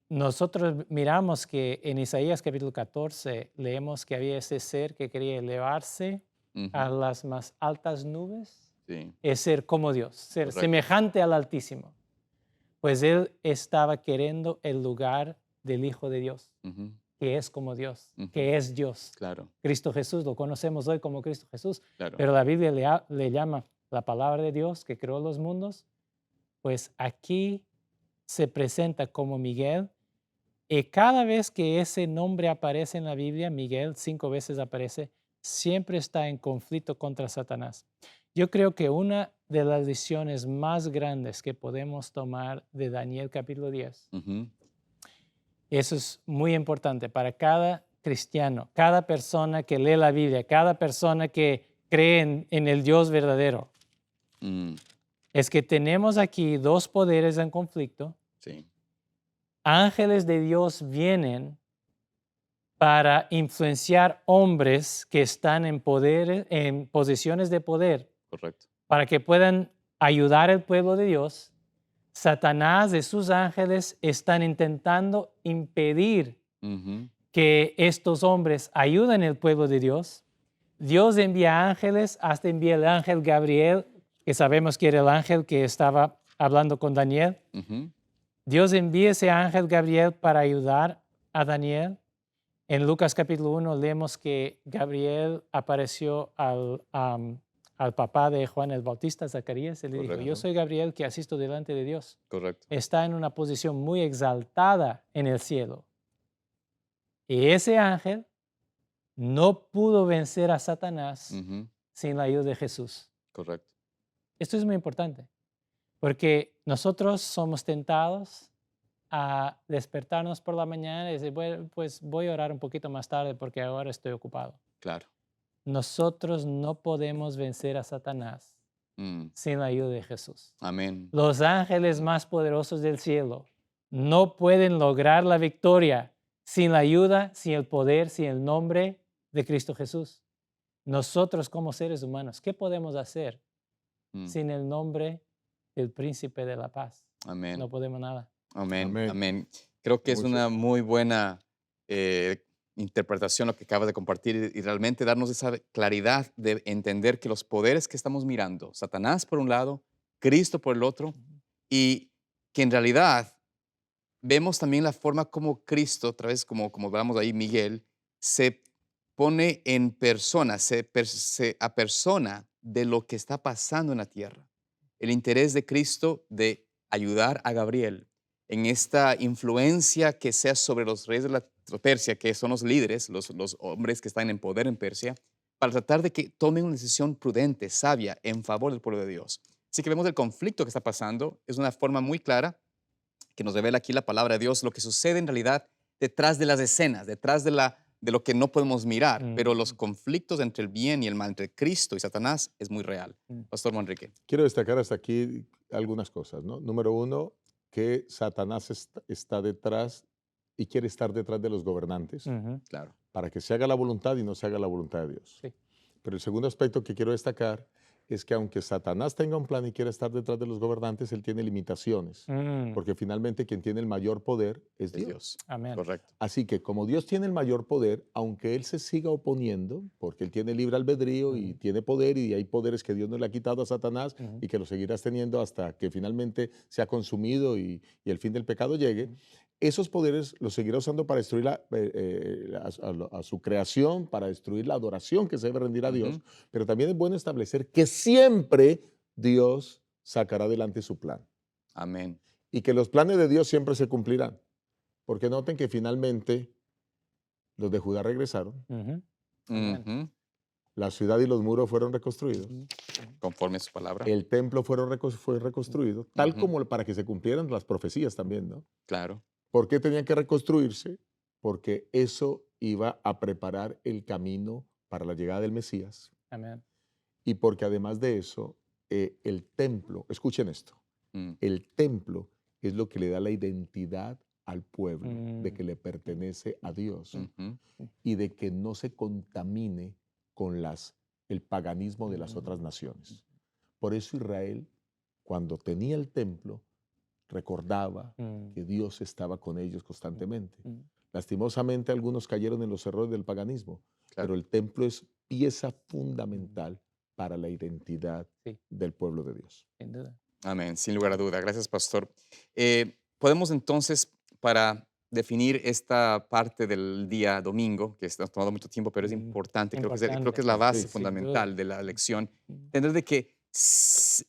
Nosotros miramos que en Isaías capítulo 14 leemos que había ese ser que quería elevarse Ujú. a las más altas nubes, Sí. es ser como Dios, ser Correcto. semejante al Altísimo. Pues él estaba queriendo el lugar del Hijo de Dios, Ujú. que es como Dios, Ujú. que es Dios. Claro. Cristo Jesús, lo conocemos hoy como Cristo Jesús, Claro. pero la Biblia le llama la palabra de Dios que creó los mundos, pues aquí se presenta como Miguel. Y cada vez que ese nombre aparece en la Biblia, Miguel 5 veces aparece, siempre está en conflicto contra Satanás. Yo creo que una de las lecciones más grandes que podemos tomar de Daniel capítulo 10, Ujú. eso es muy importante para cada cristiano, cada persona que lee la Biblia, cada persona que cree en el Dios verdadero, Mm. es que tenemos aquí dos poderes en conflicto. Sí. Ángeles de Dios vienen para influenciar hombres que están en posiciones de poder, Correcto. para que puedan ayudar al pueblo de Dios. Satanás y sus ángeles están intentando impedir Ujú. que estos hombres ayuden al pueblo de Dios. Dios envía ángeles, hasta envía el ángel Gabriel, que sabemos que era el ángel que estaba hablando con Daniel. Ujú. Dios envía ese ángel Gabriel para ayudar a Daniel. En Lucas capítulo 1 leemos que Gabriel apareció al papá de Juan el Bautista, Zacarías, y le dijo, Correcto. yo soy Gabriel que asisto delante de Dios. Correcto. Está en una posición muy exaltada en el cielo. Y ese ángel no pudo vencer a Satanás Ujú. sin la ayuda de Jesús. Correcto. Esto es muy importante, porque nosotros somos tentados a despertarnos por la mañana y decir, bueno, pues voy a orar un poquito más tarde porque ahora estoy ocupado. Claro. Nosotros no podemos vencer a Satanás Mm. sin la ayuda de Jesús. Amén. Los ángeles más poderosos del cielo no pueden lograr la victoria sin la ayuda, sin el poder, sin el nombre de Cristo Jesús. Nosotros como seres humanos, ¿qué podemos hacer Mm. sin el nombre del príncipe de la paz? Amén. No podemos nada. Amén. Amén. Amén. Creo que es Muy una cierto. muy buena interpretación lo que acabas de compartir y realmente darnos esa claridad de entender que los poderes que estamos mirando, Satanás por un lado Cristo por el otro, y que en realidad vemos también la forma como Cristo, otra vez como hablamos ahí, Miguel, se pone en persona, se apersona de lo que está pasando en la tierra. El interés de Cristo de ayudar a Gabriel en esta influencia que sea sobre los reyes de la Persia, que son los líderes, los hombres que están en poder en Persia, para tratar de que tomen una decisión prudente, sabia, en favor del pueblo de Dios. Así que vemos el conflicto que está pasando, es una forma muy clara que nos revela aquí la palabra de Dios, lo que sucede en realidad detrás de las escenas, detrás de lo que no podemos mirar, pero los conflictos entre el bien y el mal, entre Cristo y Satanás, es muy real. Pastor Manrique. Quiero destacar hasta aquí algunas cosas, ¿no? Número uno, que Satanás está detrás y quiere estar detrás de los gobernantes Claro. para que se haga la voluntad y no se haga la voluntad de Dios. Sí. Pero el segundo aspecto que quiero destacar es que aunque Satanás tenga un plan y quiera estar detrás de los gobernantes, él tiene limitaciones, porque finalmente quien tiene el mayor poder es Es Dios. Dios. Amén. Correcto. Así que como Dios tiene el mayor poder, aunque Él se siga oponiendo, porque Él tiene libre albedrío y tiene poder, y hay poderes que Dios no le ha quitado a Satanás y que lo seguirás teniendo hasta que finalmente sea consumido y el fin del pecado llegue, esos poderes los seguirá usando para destruir a su creación, para destruir la adoración que se debe rendir a Dios, pero también es bueno establecer que siempre Dios sacará adelante su plan Amén. y que los planes de Dios siempre se cumplirán. Porque noten que finalmente los de Judá regresaron, Amén. Ujú. la ciudad y los muros fueron reconstruidos, Conforme a su palabra. el templo fue reconstruido, tal Ujú. como para que se cumplieran las profecías también, ¿no? Claro. ¿Por qué tenían que reconstruirse? Porque eso iba a preparar el camino para la llegada del Mesías Amén. y porque además de eso, el templo, escuchen esto, Mm. el templo es lo que le da la identidad al pueblo de que le pertenece a Dios Ujú. y de que no se contamine con el paganismo de las otras naciones. Por eso Israel, cuando tenía el templo, recordaba que Dios estaba con ellos constantemente. Lastimosamente algunos cayeron en los errores del paganismo, Claro. pero el templo es pieza fundamental para la identidad Sí. del pueblo de Dios. Sin duda. Amén, sin lugar a duda. Gracias, pastor. Podemos entonces, para definir esta parte del día domingo, que está tomando mucho tiempo, pero es importante, creo que es la base Sí. fundamental de la lección, entender de que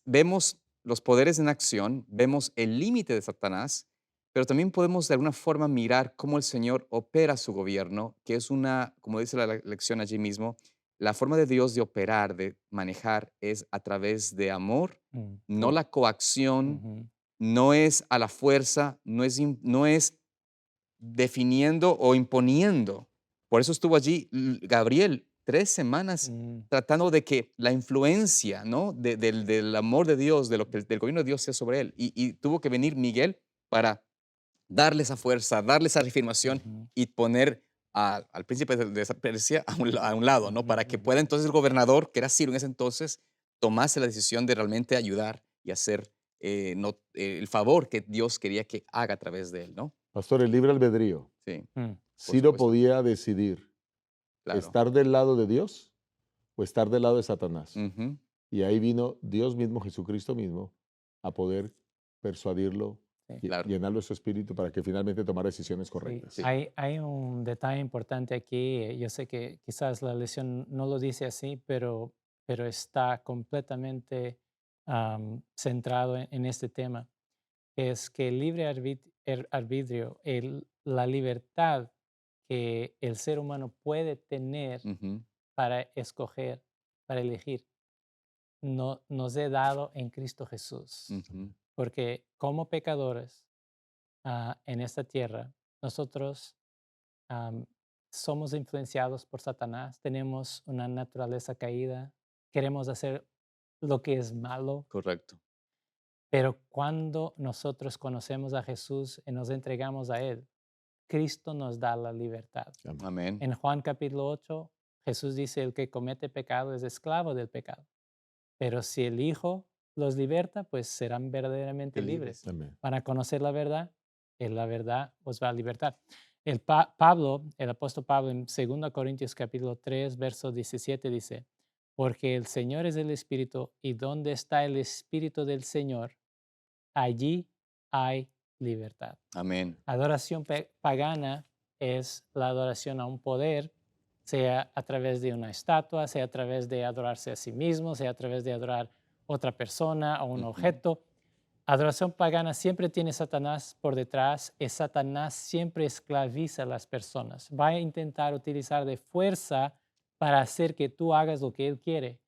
vemos los poderes en acción, vemos el límite de Satanás, pero también podemos de alguna forma mirar cómo el Señor opera su gobierno, que es una, como dice la lección allí mismo, la forma de Dios de operar, de manejar, es a través de amor, no la coacción, no es a la fuerza, no es definiendo o imponiendo. Por eso estuvo allí Gabriel 3 semanas tratando de que la influencia, ¿no? Del amor de Dios, de lo que del gobierno de Dios sea sobre él. Y tuvo que venir Miguel para darle esa fuerza, darle esa reafirmación y poner al príncipe de esa Persia a un lado, ¿no? Para que pueda entonces el gobernador, que era Ciro en ese entonces, tomase la decisión de realmente ayudar y hacer el favor que Dios quería que haga a través de él, ¿no? Pastor, el libre albedrío. Sí, Ciro supuesto. podía decidir claro. estar del lado de Dios o estar del lado de Satanás. Ujú. Y ahí vino Dios mismo, Jesucristo mismo, a poder persuadirlo, Claro. llenarlo de su espíritu para que finalmente tomara decisiones correctas. Sí. Hay un detalle importante aquí. Yo sé que quizás la lección no lo dice así, pero está completamente centrado en este tema. Es que el libre arbitrio, la libertad que el ser humano puede tener Ujú. para escoger, para elegir, no, nos he dado en Cristo Jesús. Ujú. Porque como pecadores en esta tierra, nosotros am, somos influenciados por Satanás, tenemos una naturaleza caída, queremos hacer lo que es malo, Correcto. pero cuando nosotros conocemos a Jesús y nos entregamos a Él, Cristo nos da la libertad. Amén. En Juan capítulo 8, Jesús dice, el que comete pecado es esclavo del pecado. Pero si el Hijo los liberta, pues serán verdaderamente libres. Amén. Van a conocer la verdad y la verdad os va a libertar. El apóstol Pablo, en 2 Corintios capítulo 3, verso 17 dice, porque el Señor es el Espíritu y donde está el Espíritu del Señor, allí hay libertad. Amén. Adoración pagana es la adoración a un poder, sea a través de una estatua, sea a través de adorarse a sí mismo, sea a través de adorar a otra persona o un objeto. Adoración pagana siempre tiene Satanás por detrás y Satanás siempre esclaviza a las personas. Va a intentar utilizar de fuerza para hacer que tú hagas lo que él quiere.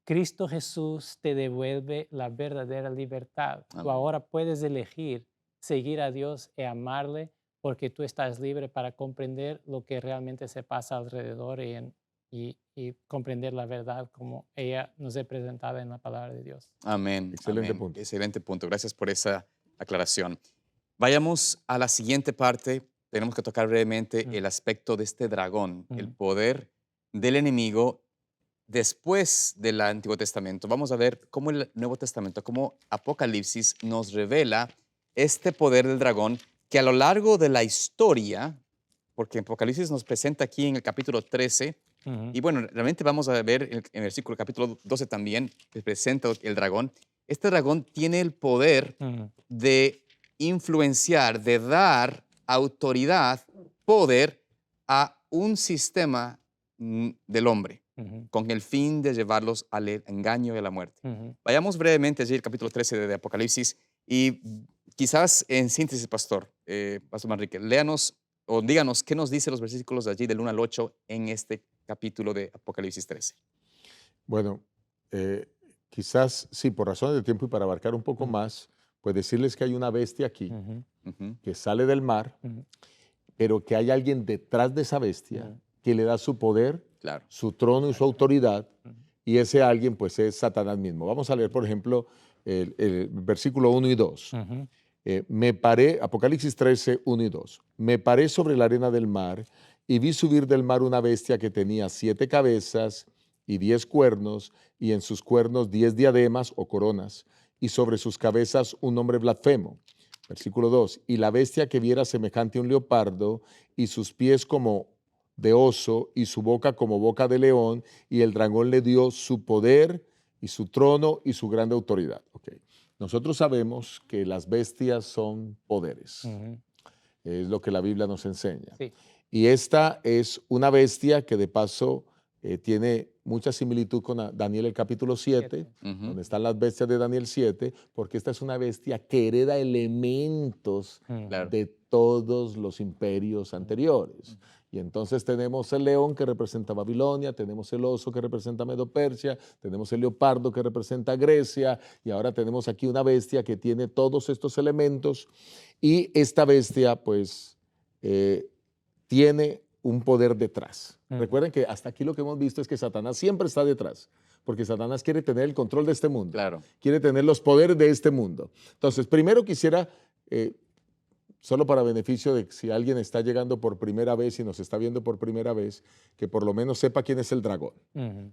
Cristo Jesús te devuelve la verdadera libertad. Tú Amén. ahora puedes elegir seguir a Dios y amarle porque tú estás libre para comprender lo que realmente se pasa alrededor y comprender la verdad como ella nos es presentada en la palabra de Dios. Amén. Excelente Amén. punto. Excelente punto. Gracias por esa aclaración. Vayamos a la siguiente parte. Tenemos que tocar brevemente el aspecto de este dragón, el poder del enemigo después del Antiguo Testamento. Vamos a ver cómo el Nuevo Testamento, cómo Apocalipsis nos revela este poder del dragón que a lo largo de la historia, porque Apocalipsis nos presenta aquí en el capítulo 13, y bueno, realmente vamos a ver en el versículo capítulo 12 también, que presenta el dragón. Este dragón tiene el poder de influenciar, de dar autoridad, poder a un sistema del hombre, con el fin de llevarlos al engaño y a la muerte. Vayamos brevemente allí al capítulo 13 de Apocalipsis y quizás en síntesis, Pastor Manrique, léanos o díganos qué nos dicen los versículos de allí del 1 al 8 en este capítulo de Apocalipsis 13. Bueno, quizás sí, por razones de tiempo y para abarcar un poco más, pues decirles que hay una bestia aquí que sale del mar, pero que hay alguien detrás de esa bestia que le da su poder, Claro. su trono y su autoridad, y ese alguien pues es Satanás mismo. Vamos a leer, por ejemplo, el versículo 1 y 2. Me paré, Apocalipsis 13, 1 y 2. Me paré sobre la arena del mar y vi subir del mar una bestia que tenía 7 cabezas y 10 cuernos, y en sus cuernos 10 diademas o coronas, y sobre sus cabezas un nombre blasfemo. Versículo 2. Y la bestia que viera semejante a un leopardo, y sus pies como de oso, y su boca como boca de león, y el dragón le dio su poder, y su trono, y su grande autoridad. Okay. Nosotros sabemos que las bestias son poderes. Es lo que la Biblia nos enseña. Sí. Y esta es una bestia que de paso tiene mucha similitud con Daniel el capítulo 7, donde están las bestias de Daniel 7, porque esta es una bestia que hereda elementos Claro. de todos los imperios anteriores. Y entonces tenemos el león que representa Babilonia, tenemos el oso que representa Medo-Persia, tenemos el leopardo que representa Grecia, y ahora tenemos aquí una bestia que tiene todos estos elementos, y esta bestia pues tiene un poder detrás. Recuerden que hasta aquí lo que hemos visto es que Satanás siempre está detrás, porque Satanás quiere tener el control de este mundo, Claro. quiere tener los poderes de este mundo. Entonces, primero quisiera, solo para beneficio de si alguien está llegando por primera vez y nos está viendo por primera vez, que por lo menos sepa quién es el dragón.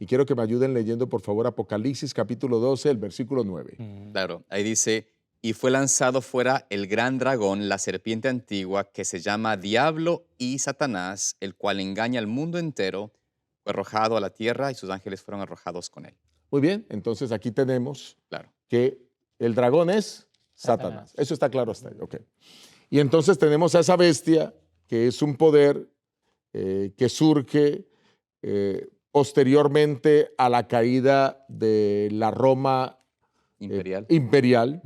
Y quiero que me ayuden leyendo, por favor, Apocalipsis capítulo 12, el versículo 9. Claro, ahí dice, y fue lanzado fuera el gran dragón, la serpiente antigua, que se llama Diablo y Satanás, el cual engaña al mundo entero, fue arrojado a la tierra y sus ángeles fueron arrojados con él. Muy bien, entonces aquí tenemos Claro. que el dragón es Satanás. Satanás. Eso está claro hasta ahí, ok. Y entonces tenemos a esa bestia, que es un poder que surge posteriormente a la caída de la Roma imperial.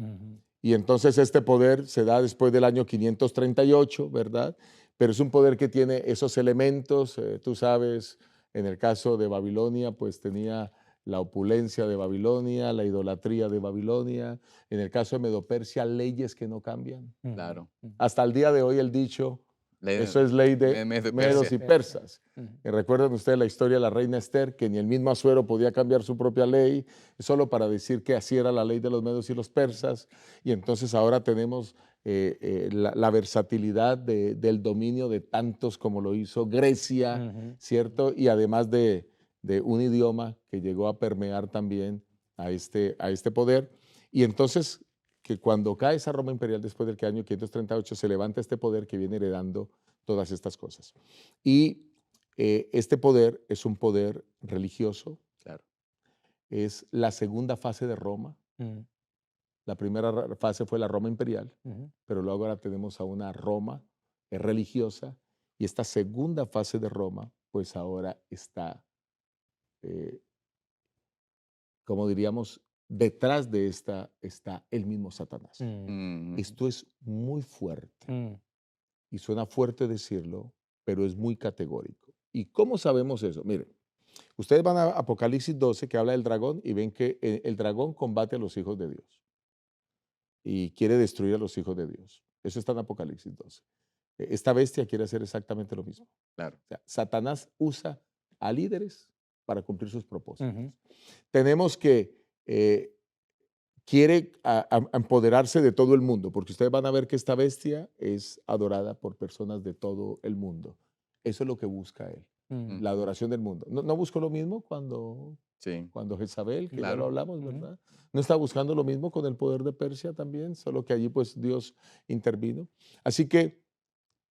Y entonces este poder se da después del año 538, ¿verdad? Pero es un poder que tiene esos elementos, tú sabes, en el caso de Babilonia, pues tenía la opulencia de Babilonia, la idolatría de Babilonia. En el caso de Medo-Persia, leyes que no cambian. Claro. Hasta el día de hoy el dicho, Ley- eso es ley de Medos y medos y persas. Y recuerdan ustedes la historia de la reina Esther, que ni el mismo Asuero podía cambiar su propia ley, solo para decir que así era la ley de los medos y los persas. Y entonces ahora tenemos la versatilidad del dominio de tantos como lo hizo Grecia, ¿cierto? Y además de un idioma que llegó a permear también a este poder. Y entonces, que cuando cae esa Roma imperial después del año 538, se levanta este poder que viene heredando todas estas cosas. Y este poder es un poder religioso, Claro. es la segunda fase de Roma. Mm, La primera fase fue la Roma imperial, ujú, pero luego ahora tenemos a una Roma religiosa y esta segunda fase de Roma, pues ahora está, eh, como diríamos, detrás de esta está el mismo Satanás. mm, Mm, Esto es muy fuerte mm, y suena fuerte decirlo, pero es muy categórico. ¿Y cómo sabemos eso? Miren, ustedes van a Apocalipsis 12 que habla del dragón y ven que el dragón combate a los hijos de Dios y quiere destruir a los hijos de Dios. Eso está en Apocalipsis 12. Esta bestia quiere hacer exactamente lo mismo. claro. O sea, Satanás usa a líderes para cumplir sus propósitos. ujú, Tenemos que quiere a empoderarse de todo el mundo, porque ustedes van a ver que esta bestia es adorada por personas de todo el mundo. Eso es lo que busca él, mm, la adoración del mundo. ¿No buscó lo mismo Sí, cuando Jezabel, que ya lo claro. hablamos, ujú. ¿verdad? ¿No está buscando lo mismo con el poder de Persia también? Solo que allí pues Dios intervino. Así que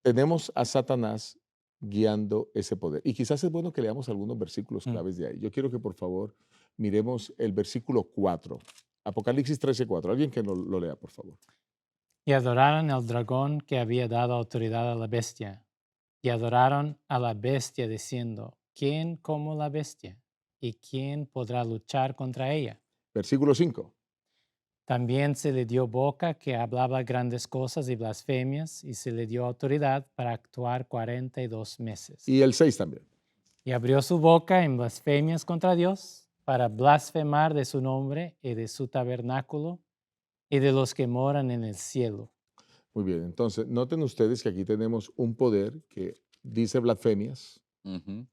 tenemos a Satanás guiando ese poder. Y quizás es bueno que leamos algunos versículos Mm. claves de ahí. Yo quiero que por favor miremos el versículo 4. Apocalipsis 13:4. Alguien que lo lea, por favor. Y adoraron al dragón que había dado autoridad a la bestia. Y adoraron a la bestia diciendo, ¿quién como la bestia? ¿Y quién podrá luchar contra ella? Versículo 5. También se le dio boca que hablaba grandes cosas y blasfemias, y se le dio autoridad para actuar 42 meses. Y el 6 también. Y abrió su boca en blasfemias contra Dios, para blasfemar de su nombre y de su tabernáculo y de los que moran en el cielo. Muy bien. Entonces, noten ustedes que aquí tenemos un poder que dice blasfemias. Ujú,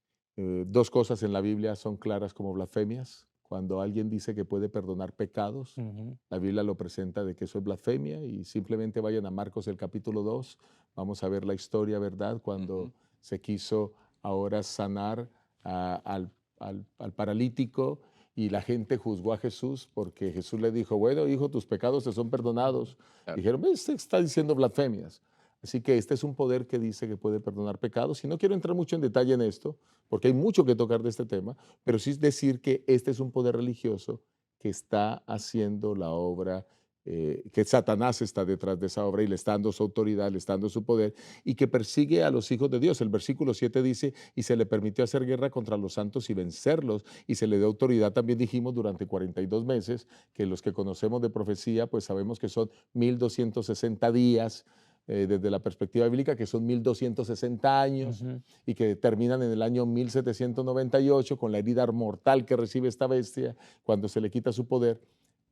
Dos cosas en la Biblia son claras como blasfemias. Cuando alguien dice que puede perdonar pecados, Ujú, la Biblia lo presenta de que eso es blasfemia y simplemente vayan a Marcos el capítulo 2, vamos a ver la historia, ¿verdad? Cuando ujú. se quiso ahora sanar al paralítico y la gente juzgó a Jesús porque Jesús le dijo, bueno, hijo, tus pecados te son perdonados. Claro. Dijeron, este está diciendo blasfemias. Así que este es un poder que dice que puede perdonar pecados. Y no quiero entrar mucho en detalle en esto, porque hay mucho que tocar de este tema, pero sí es decir que este es un poder religioso que está haciendo la obra, que Satanás está detrás de esa obra y le está dando su autoridad, le está dando su poder y que persigue a los hijos de Dios. El versículo 7 dice, y se le permitió hacer guerra contra los santos y vencerlos, y se le dio autoridad, también dijimos, durante 42 meses, que los que conocemos de profecía, pues sabemos que son 1260 días, desde la perspectiva bíblica, que son 1260 años ujú, y que terminan en el año 1798 con la herida mortal que recibe esta bestia cuando se le quita su poder.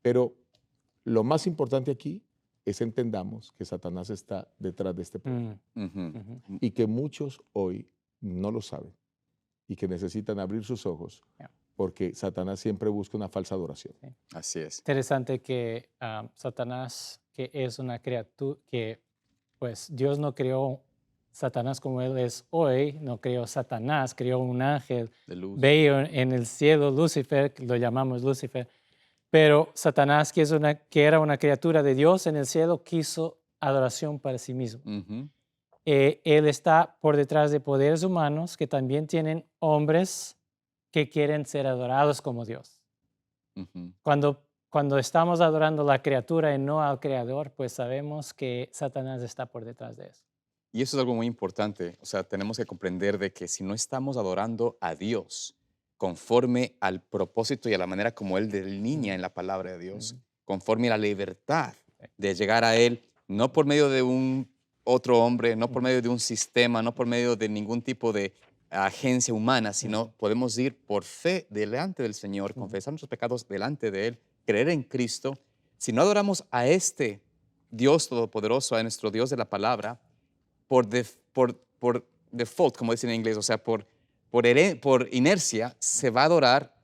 Pero lo más importante aquí es entendamos que Satanás está detrás de este poder mm, Ujú. ujú. y que muchos hoy no lo saben y que necesitan abrir sus ojos Ya, porque Satanás siempre busca una falsa adoración. sí. Así es. Interesante que Satanás, que es una criatura, que pues Dios no creó Satanás como él es hoy, no creó Satanás, creó un ángel De luz. bello en el cielo, Lucifer, que lo llamamos Lucifer, pero Satanás, que era una criatura de Dios en el cielo, quiso adoración para sí mismo. Ujú, Él está por detrás de poderes humanos que también tienen hombres que quieren ser adorados como Dios. ujú. Cuando estamos adorando la criatura y no al creador, pues sabemos que Satanás está por detrás de eso. Y eso es algo muy importante. O sea, tenemos que comprender de que si no estamos adorando a Dios conforme al propósito y a la manera como Él delinea Mm, en la palabra de Dios, mm, conforme a la libertad sí, de llegar a Él, no por medio de un otro hombre, no por ujú, medio de un sistema, no por medio de ningún tipo de agencia humana, ujú, sino podemos ir por fe delante del Señor, ujú, confesar nuestros pecados delante de Él, creer en Cristo. Si no adoramos a este Dios todopoderoso, a nuestro Dios de la palabra, por default, como dicen en inglés, o sea, por inercia, se va a adorar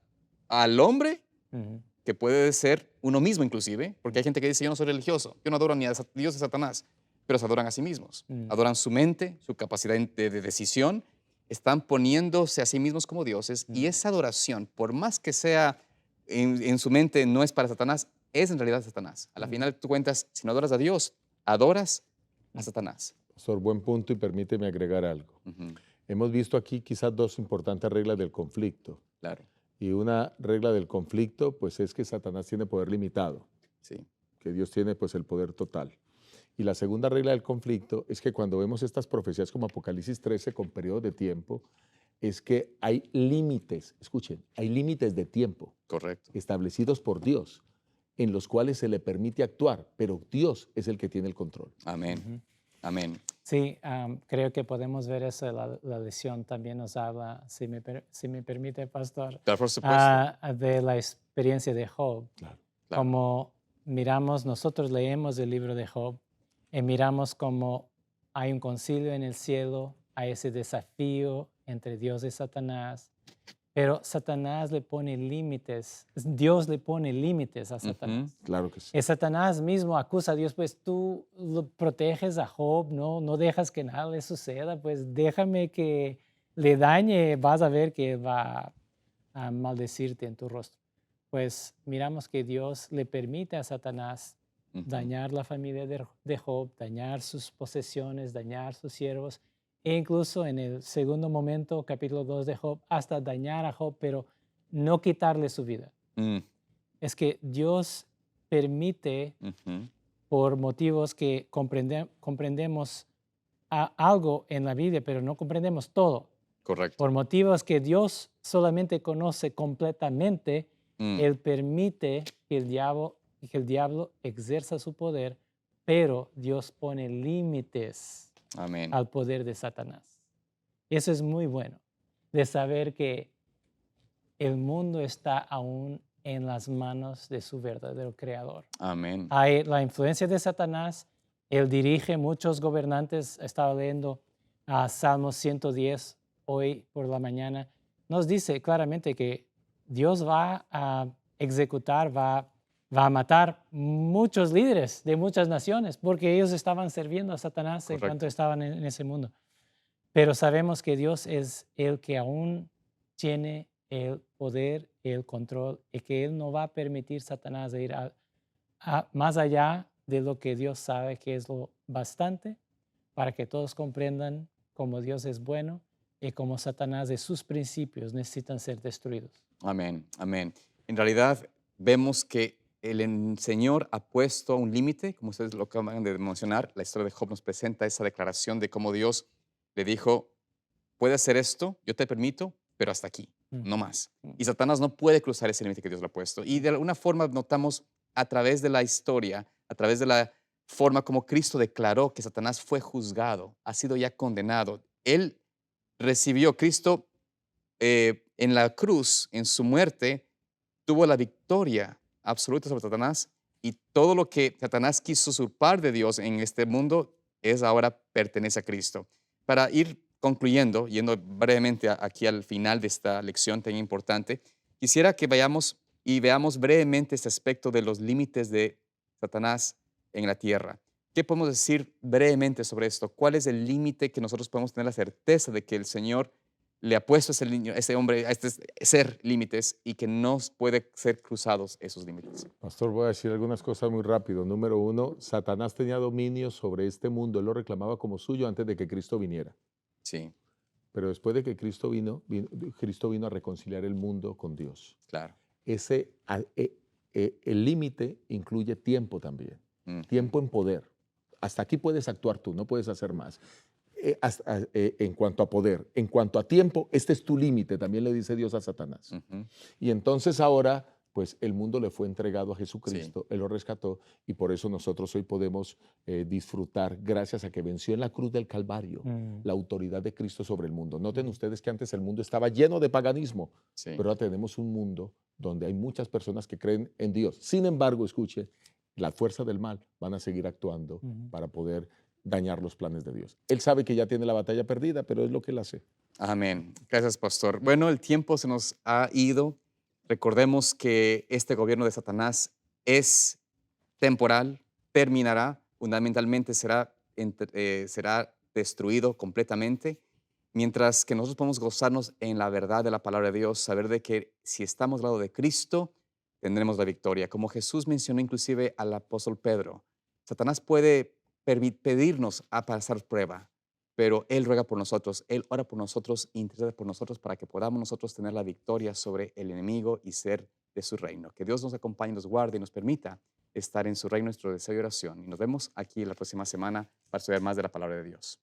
al hombre, ujú, que puede ser uno mismo inclusive, porque hay gente que dice, yo no soy religioso, yo no adoro ni a Dios ni a Satanás, pero se adoran a sí mismos. mm, Adoran su mente, su capacidad de decisión, están poniéndose a sí mismos como dioses y mm, esa adoración, por más que sea en su mente no es para Satanás, es en realidad Satanás. A la mm, final tú cuentas, si no adoras a Dios, adoras a mm, Satanás. Pastor, buen punto y permíteme agregar algo. Ujú, Hemos visto aquí quizás dos importantes reglas del conflicto. claro. Y una regla del conflicto, pues es que Satanás tiene poder limitado, Sí. que Dios tiene pues el poder total. Y la segunda regla del conflicto es que cuando vemos estas profecías como Apocalipsis 13 con periodos de tiempo, es que hay límites, escuchen, hay límites de tiempo Correcto. establecidos por Dios en los cuales se le permite actuar, pero Dios es el que tiene el control. Amén. Ujú. Amén. Sí, creo que podemos ver eso. La lección también nos habla, si me permite, pastor, Claro, por supuesto. de la experiencia de Job. Claro. Claro. Como miramos, nosotros leemos el libro de Job y miramos como hay un concilio en el cielo, hay ese desafío entre Dios y Satanás, pero Satanás le pone límites, Dios le pone límites a Satanás. Claro que sí. Y Satanás mismo acusa a Dios, pues tú lo proteges a Job, no dejas que nada le suceda, pues déjame que le dañe, vas a ver que va a maldecirte en tu rostro. Pues miramos que Dios le permite a Satanás Ujú. dañar la familia de Job, dañar sus posesiones, dañar sus siervos, e incluso en el segundo momento, capítulo 2 de Job, hasta dañar a Job, pero no quitarle su vida. Mm, Es que Dios permite ujú. por motivos que comprendemos algo en la Biblia, pero no comprendemos todo. Correcto. Por motivos que Dios solamente conoce completamente, Mm, Él permite que el diablo exerza su poder, pero Dios pone límites Amén. al poder de Satanás. Eso es muy bueno, de saber que el mundo está aún en las manos de su verdadero creador. Amén. Hay la influencia de Satanás, él dirige muchos gobernantes. Estaba leyendo Salmos 110 hoy por la mañana. Nos dice claramente que Dios va a ejecutar, va a matar muchos líderes de muchas naciones porque ellos estaban sirviendo a Satanás en cuanto Correcto. estaban en ese mundo. Pero sabemos que Dios es el que aún tiene el poder, el control, y que Él no va a permitir a Satanás ir más allá de lo que Dios sabe que es lo bastante para que todos comprendan cómo Dios es bueno y cómo Satanás de sus principios necesitan ser destruidos. Amén. Amén. En realidad, vemos que Señor ha puesto un límite, como ustedes lo acaban de mencionar. La historia de Job nos presenta esa declaración de cómo Dios le dijo: puede hacer esto, yo te permito, pero hasta aquí, no más. Y Satanás no puede cruzar ese límite que Dios le ha puesto. Y de alguna forma notamos a través de la historia, a través de la forma como Cristo declaró que Satanás fue juzgado, ha sido ya condenado. Él recibió, Cristo en la cruz, en su muerte, tuvo la victoria absoluta sobre Satanás, y todo lo que Satanás quiso usurpar de Dios en este mundo es ahora pertenece a Cristo. Para ir concluyendo, yendo brevemente aquí al final de esta lección tan importante, quisiera que vayamos y veamos brevemente este aspecto de los límites de Satanás en la tierra. ¿Qué podemos decir brevemente sobre esto? ¿Cuál es el límite que nosotros podemos tener la certeza de que el Señor le ha puesto a ese niño, a ese hombre, a este ser límites, y que no puede ser cruzados esos límites? Pastor, voy a decir algunas cosas muy rápido. Número uno, Satanás tenía dominio sobre este mundo. Él lo reclamaba como suyo antes de que Cristo viniera. Sí, Pero después de que Cristo vino a reconciliar el mundo con Dios. claro. El límite incluye tiempo también. Ujú. Tiempo en poder. Hasta aquí puedes actuar tú, no puedes hacer más. En cuanto a poder, en cuanto a tiempo, este es tu límite, también le dice Dios a Satanás. Ujú. Y entonces ahora, pues el mundo le fue entregado a Jesucristo, Él lo rescató, y por eso nosotros hoy podemos disfrutar, gracias a que venció en la cruz del Calvario, la autoridad de Cristo sobre el mundo. Noten ustedes que antes el mundo estaba lleno de paganismo, Sí. pero ahora tenemos un mundo donde hay muchas personas que creen en Dios. Sin embargo, escuche, las fuerzas del mal van a seguir actuando para poder dañar los planes de Dios. Él sabe que ya tiene la batalla perdida, pero es lo que él hace. Amén. Gracias, pastor. Bueno, el tiempo se nos ha ido. Recordemos que este gobierno de Satanás es temporal, terminará, fundamentalmente será destruido completamente, mientras que nosotros podemos gozarnos en la verdad de la palabra de Dios, saber de que si estamos al lado de Cristo, tendremos la victoria. Como Jesús mencionó inclusive al apóstol Pedro, Satanás puede pedirnos a pasar prueba, pero Él ruega por nosotros, Él ora por nosotros, intercede por nosotros para que podamos nosotros tener la victoria sobre el enemigo y ser de su reino. Que Dios nos acompañe, nos guarde y nos permita estar en su reino, nuestro deseo y oración. Y nos vemos aquí la próxima semana para estudiar más de la palabra de Dios.